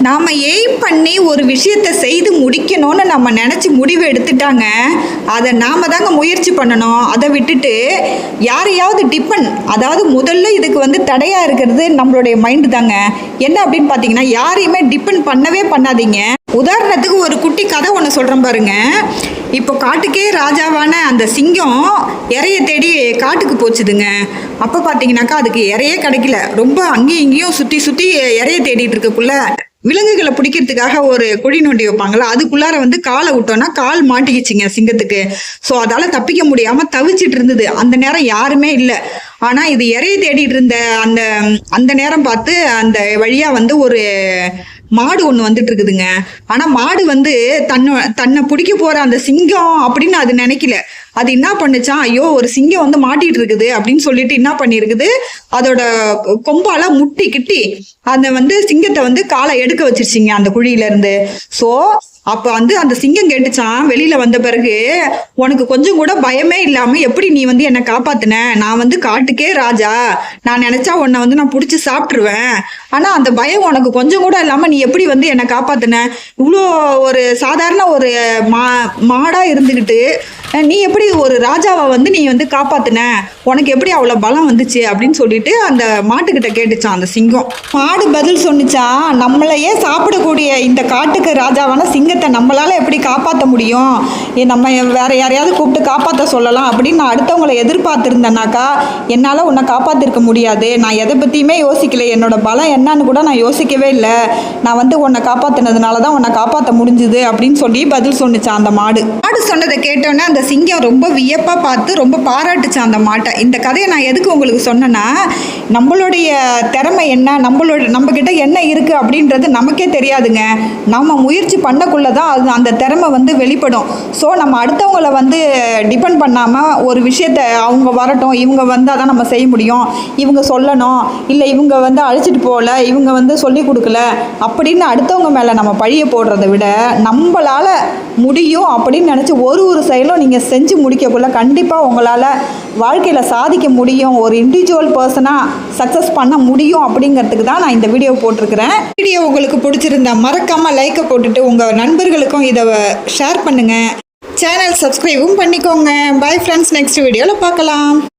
நாம் எய்ம் பண்ணி ஒரு விஷயத்தை செய்து முடிக்கணும்னு நம்ம நினச்சி முடிவு எடுத்துட்டாங்க. அதை நாம் தாங்க முயற்சி பண்ணணும். அதை விட்டுட்டு யாரையாவது டிபெண்ட், அதாவது முதல்ல இதுக்கு தடையாக இருக்கிறது நம்மளுடைய மைண்டு தாங்க. என்ன அப்படின்னு பார்த்தீங்கன்னா, யாரையுமே டிபெண்ட் பண்ணவே பண்ணாதீங்க. உதாரணத்துக்கு ஒரு குட்டி கதை ஒன்று சொல்கிறேன் பாருங்க. இப்போ காட்டுக்கே ராஜாவான அந்த சிங்கம் இறைய தேடி காட்டுக்கு போச்சுதுங்க. அப்போ பார்த்தீங்கன்னாக்கா அதுக்கு இறையே கிடைக்கல. ரொம்ப அங்கேயும் இங்கேயும் சுற்றி சுற்றி இறைய தேடிட்டு இருக்கக்குள்ள விலங்குகளை பிடிக்கிறதுக்காக ஒரு குழி நோண்டி வைப்பாங்களா, அதுக்குள்ளார காலை விட்டோன்னா கால் மாட்டிக்கிச்சிங்க சிங்கத்துக்கு. ஸோ அதால் தப்பிக்க முடியாமல் தவிச்சிட்டு இருந்தது. அந்த நேரம் யாருமே இல்லை. ஆனால் இது இறைய தேடிட்டு இருந்த அந்த அந்த நேரம் பார்த்து அந்த வழியாக ஒரு மாடு ஒன்று வந்துட்டு இருக்குதுங்க. ஆனால் மாடு தன்னை பிடிக்க போகிற அந்த சிங்கம் அப்படின்னு அது நினைக்கல. அது என்ன பண்ணுச்சான், ஐயோ ஒரு சிங்கம் மாட்டிட்டு இருக்குது அப்படின்னு சொல்லிட்டு என்ன பண்ணிருக்குது, அதோட கொம்பால முட்டி கிட்டி அந்த சிங்கத்தை காலை எடுக்க வச்சிருச்சிங்க அந்த குழியில இருந்து. ஸோ அப்போ அந்த சிங்கம் கேட்டுச்சான் வெளியில வந்த பிறகு, உனக்கு கொஞ்சம் கூட பயமே இல்லாம எப்படி நீ என்னை காப்பாத்தின? நான் காட்டுக்கே ராஜா, நான் நினைச்சா உன்னை நான் பிடிச்சி சாப்பிட்டுருவேன். ஆனா அந்த பயம் உனக்கு கொஞ்சம் கூட இல்லாம நீ எப்படி என்னை காப்பாத்தின? இவ்வளோ ஒரு சாதாரண ஒரு மாடா இருந்துகிட்டு நீ எப்படி ஒரு ராஜாவை நீ காப்பாத்தின? உனக்கு எப்படி அவ்வளோ பலம் வந்துச்சு அப்படின்னு சொல்லிட்டு அந்த மாட்டுக்கிட்ட கேட்டுச்சான் அந்த சிங்கம். மாடு பதில் சொன்னிச்சான், நம்மளையே சாப்பிடக்கூடிய இந்த காட்டுக்கு ராஜாவான சிங்கத்தை நம்மளால எப்படி காப்பாற்ற முடியும்? நம்ம வேற யாரையாவது கூப்பிட்டு காப்பாற்ற சொல்லலாம் அப்படின்னு நான் அடுத்தவங்களை எதிர்பார்த்துருந்தேனாக்கா என்னால் உன்னை காப்பாற்றிருக்க முடியாது. நான் எதை பற்றியுமே யோசிக்கல. என்னோட பலம் என்னன்னு கூட நான் யோசிக்கவே இல்லை. நான் உன்னை காப்பாற்றினதுனால தான் உன்னை காப்பாற்ற முடிஞ்சுது அப்படின்னு சொல்லி பதில் சொன்னிச்சான் அந்த மாடு. மாடு சொன்னதை கேட்டோன்னே அந்த சிங்கம் ரொம்ப வியப்பாக பார்த்து ரொம்ப பாராட்டுச்சான் அந்த மாட்டை. இந்த கதையை நான் எதுக்கு உங்களுக்கு சொன்னேன்னா, நம்மளுடைய திறமை என்ன, நம்மக்கிட்ட என்ன இருக்குது அப்படின்றது நமக்கே தெரியாதுங்க. நம்ம முயற்சி பண்ணக்குள்ள தான் அது அந்த திறமை வெளிப்படும். ஸோ நம்ம அடுத்தவங்களை டிபெண்ட் பண்ணாமல் ஒரு விஷயத்தை அவங்க வரட்டும், இவங்க வந்தால் தான் நம்ம செய்ய முடியும், இவங்க சொல்லணும், இல்லை இவங்க அழிச்சிட்டு போகல, இவங்க சொல்லி கொடுக்கல அப்படின்னு அடுத்தவங்க மேலே நம்ம பழிய போடுறதை விட நம்மளால் முடியும் அப்படின்னு நினச்சி ஒரு செயலும் நீங்கள் செஞ்சு முடிக்கக்குள்ள கண்டிப்பாக உங்களால் வாழ்க்கையில் சாதிக்க முடியும். ஒரு இண்டிவிஜுவல் பர்சனாக சக்ஸஸ் பண்ண முடியும் அப்படிங்கிறதுக்கு தான் நான் இந்த வீடியோ போட்டிருக்கிறேன். வீடியோ உங்களுக்கு பிடிச்சிருந்தா மறக்காமல் லைக்கை போட்டுட்டு உங்கள் நண்பர்களுக்கும் இதை ஷேர் பண்ணுங்கள். சேனல் சப்ஸ்கிரைபும் பண்ணிக்கோங்க. பை ஃப்ரெண்ட்ஸ், நெக்ஸ்ட் வீடியோவில் பார்க்கலாம்.